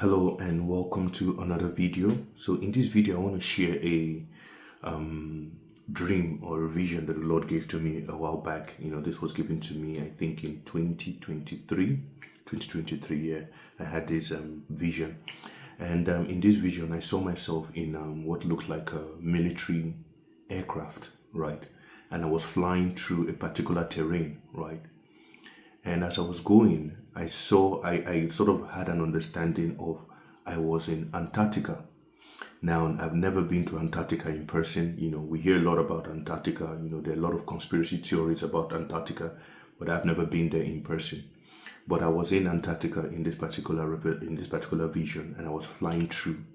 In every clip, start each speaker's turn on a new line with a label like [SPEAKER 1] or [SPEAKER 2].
[SPEAKER 1] Hello and welcome to another video. So in this video I want to share a dream or a vision that the Lord gave to me a while back. This was given to me I think in 2023. Yeah, I had this vision, and in this vision I saw myself in what looked like a military aircraft, right? And I was flying through a particular terrain, right? And as I was going, I sort of had an understanding of I was in Antarctica. Now, I've never been to Antarctica in person. We hear a lot about Antarctica. There are a lot of conspiracy theories about Antarctica, but I've never been there in person. But I was in Antarctica in this particular vision, and I was flying through,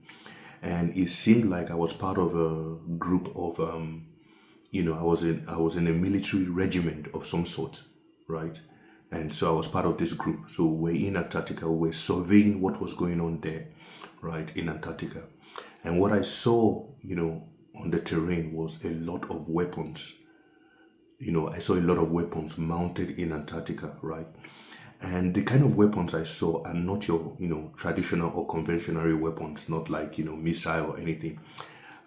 [SPEAKER 1] and it seemed like I was part of a group of I was in a military regiment of some sort, right? And so I was part of this group. So we're in Antarctica, we're surveying what was going on there, right, in Antarctica. And what I saw, on the terrain was a lot of weapons. I saw a lot of weapons mounted in Antarctica, right? And the kind of weapons I saw are not your, traditional or conventional weapons, not like, missile or anything.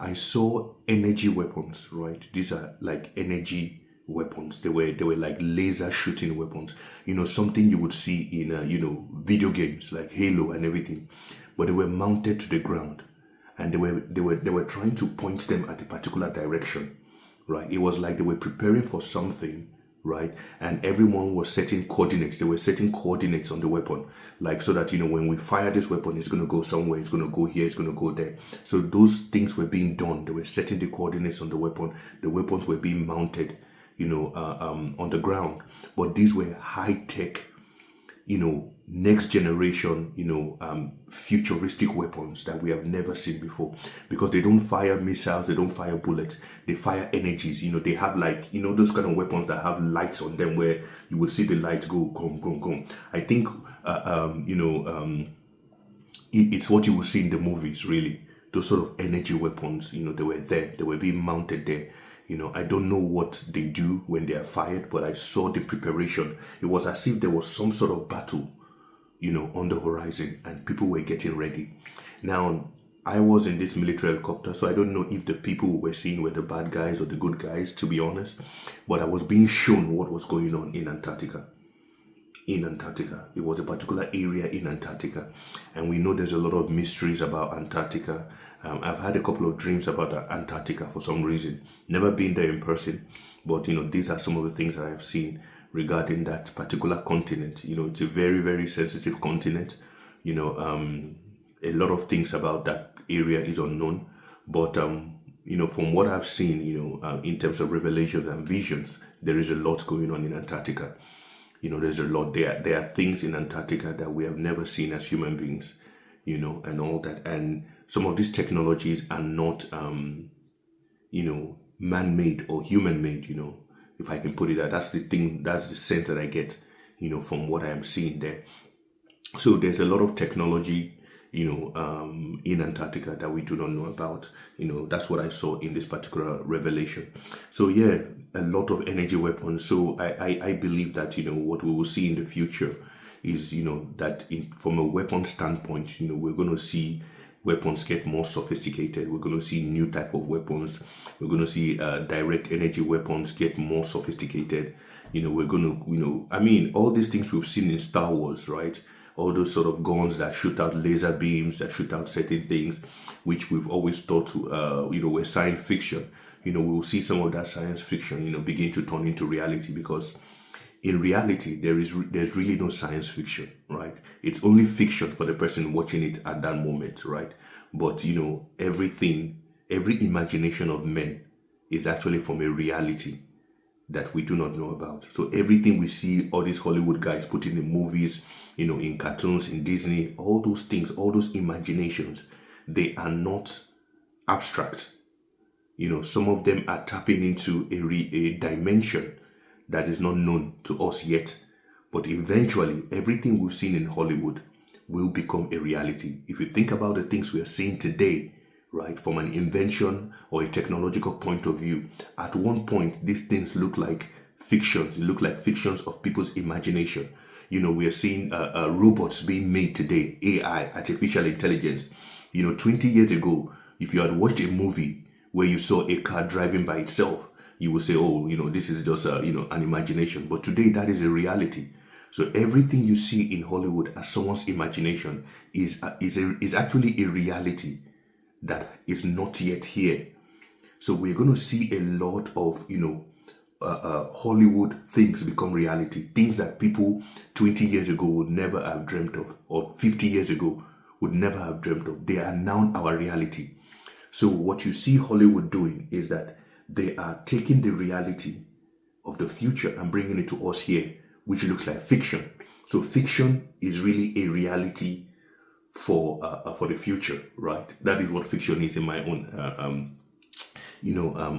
[SPEAKER 1] I saw energy weapons, right? These are like energy weapons. They were like laser shooting weapons. Something you would see in video games like Halo and everything. But they were mounted to the ground, and they were trying to point them at a particular direction, right? It was like they were preparing for something, right? And everyone was setting coordinates. They were setting coordinates on the weapon, like so that when we fire this weapon, it's going to go somewhere. It's going to go here. It's going to go there. So those things were being done. They were setting the coordinates on the weapon. The weapons were being mounted, on the ground. But these were high tech, next generation, futuristic weapons that we have never seen before, because they don't fire missiles, they don't fire bullets, they fire energies. They have like, those kind of weapons that have lights on them where you will see the lights go, gum, gum, gum. I think, it's what you will see in the movies, really. Those sort of energy weapons, they were there, they were being mounted there. I don't know what they do when they are fired, but I saw the preparation. It was as if there was some sort of battle, on the horizon, and people were getting ready. Now, I was in this military helicopter, so I don't know if the people we were seeing were the bad guys or the good guys, to be honest. But I was being shown what was going on in Antarctica. In Antarctica, it was a particular area in Antarctica, and we know there's a lot of mysteries about Antarctica. I've had a couple of dreams about Antarctica for some reason. Never been there in person, but these are some of the things that I've seen regarding that particular continent. It's a very, very sensitive continent. A lot of things about that area is unknown, but from what I've seen, in terms of revelations and visions, there is a lot going on in Antarctica. There's a lot there. There are things in Antarctica that we have never seen as human beings, and all that. And some of these technologies are not, man-made or human-made, if I can put it that. That's the thing, that's the sense that I get, from what I am seeing there. So there's a lot of technology, in Antarctica that we do not know about. That's what I saw in this particular revelation. So yeah, a lot of energy weapons. So I believe that, what we will see in the future is, that from a weapon standpoint, we're going to see weapons get more sophisticated. We're going to see new type of weapons. We're going to see direct energy weapons get more sophisticated. We're going to, all these things we've seen in Star Wars, right? All those sort of guns that shoot out laser beams, that shoot out certain things, which we've always thought, were science fiction. We will see some of that science fiction, begin to turn into reality, because in reality, there's really no science fiction, right? It's only fiction for the person watching it at that moment, right? But, every imagination of men is actually from a reality that we do not know about. So everything we see, all these Hollywood guys put in the movies, in cartoons, in Disney, all those things, all those imaginations, they are not abstract. Some of them are tapping into a dimension that is not known to us yet. But eventually, everything we've seen in Hollywood will become a reality. If you think about the things we are seeing today, right, from an invention or a technological point of view, at one point, these things look like fictions. They look like fictions of people's imagination. We are seeing robots being made today, AI, artificial intelligence. 20 years ago, if you had watched a movie where you saw a car driving by itself, you would say, oh, this is just, an imagination. But today, that is a reality. So everything you see in Hollywood as someone's imagination is actually a reality that is not yet here. So we're going to see a lot of, Hollywood things become reality. Things that people 20 years ago would never have dreamt of, or 50 years ago would never have dreamt of. They are now our reality. So what you see Hollywood doing is that they are taking the reality of the future and bringing it to us here, which looks like fiction. So fiction is really a reality for the future, right? That is what fiction is in my own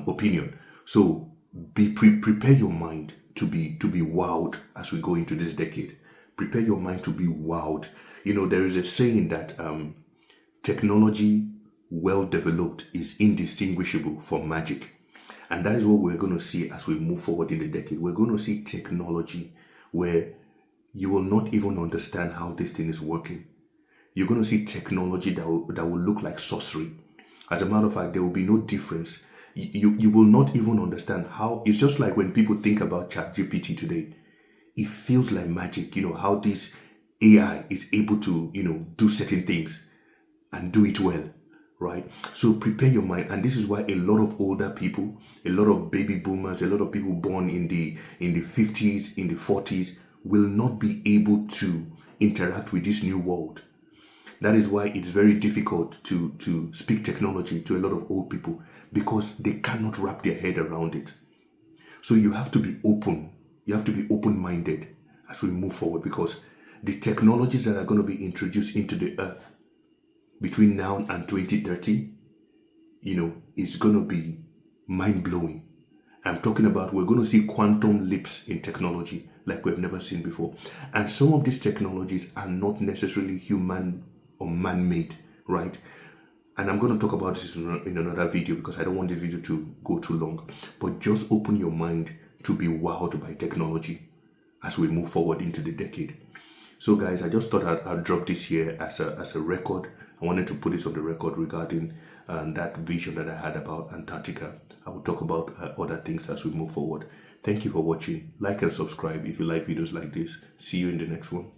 [SPEAKER 1] opinion. So prepare your mind to be wowed as we go into this decade. Prepare your mind to be wowed. There is a saying that technology well developed is indistinguishable from magic. And that is what we're going to see as we move forward in the decade. We're going to see technology where you will not even understand how this thing is working. You're going to see technology that will look like sorcery. As a matter of fact, there will be no difference. You will not even understand how. It's just like when people think about ChatGPT today, it feels like magic. How this AI is able to do certain things and do it well, right? So prepare your mind. And this is why a lot of older people, a lot of baby boomers, a lot of people born in the 50s, in the 40s will not be able to interact with this new world. That is why it's very difficult to speak technology to a lot of old people, because they cannot wrap their head around it. So you have to be open. You have to be open-minded as we move forward, because the technologies that are going to be introduced into the earth between now and 2030, is going to be mind-blowing. I'm talking about, we're going to see quantum leaps in technology like we've never seen before. And some of these technologies are not necessarily human or man-made, right? And I'm going to talk about this in another video, because I don't want this video to go too long. But just open your mind to be wowed by technology as we move forward into the decade. So guys, I just thought I'd drop this here as a record. I wanted to put this on the record regarding that vision that I had about Antarctica. I will talk about other things as we move forward. Thank you for watching. Like and subscribe if you like videos like this. See you in the next one.